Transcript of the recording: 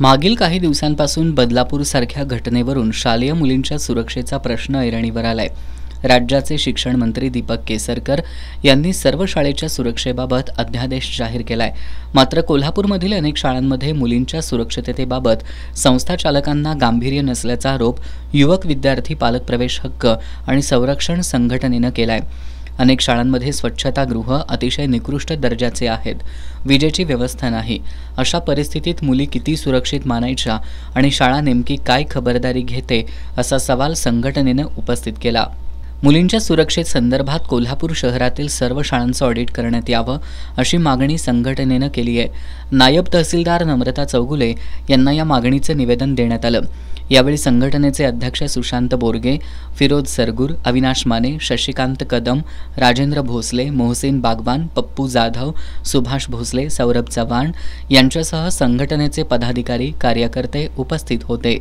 मागील काही दिवसांपासून बदलापूरसारख्या घटनेवरून शालेय मुलींच्या सुरक्षेचा प्रश्न ऐरणीवर आलाय। राज्याचे शिक्षण मंत्री दीपक केसरकर यांनी सर्व शाळेच्या सुरक्षेबाबत अध्यादेश जाहीर केलाय। मात्र कोल्हापूरमधील अनेक शाळांमध्ये मुलींच्या सुरक्षिततेबाबत संस्था चालकांना गांभीर्य नसल्याचा आरोप युवक विद्यार्थी पालक प्रवेश हक्क आणि संरक्षण संघटनेनं केलाय। अनेक शाळांमध्ये स्वच्छतागृह अतिशय निकृष्ट दर्जाचे आहेत, विजेची व्यवस्था नाही। अशा परिस्थितीत मुली किती सुरक्षित मानायच्या आणि शाळा नेमकी काय खबरदारी घेते असा सवाल संघटनेनं उपस्थित केला। मुलींच्या सुरक्षेत संदर्भात कोल्हापूर शहरातील सर्व शाळांचं ऑडिट करण्यात यावं अशी मागणी संघटनेनं केली आहे। नायब तहसीलदार नम्रता चौगुले यांना या मागणीचं निवेदन देण्यात आलं। यावेळी संघटनेचे अध्यक्ष सुशांत बोरगे, फिरोज सरगुर, अविनाश माने, शशिकांत कदम, राजेंद्र भोसले, मोहसिन बागवान, पप्पू जाधव, सुभाष भोसले, सौरभ चव्हाण यांच्यासह संघटनेचे पदाधिकारी कार्यकर्ते उपस्थित होते।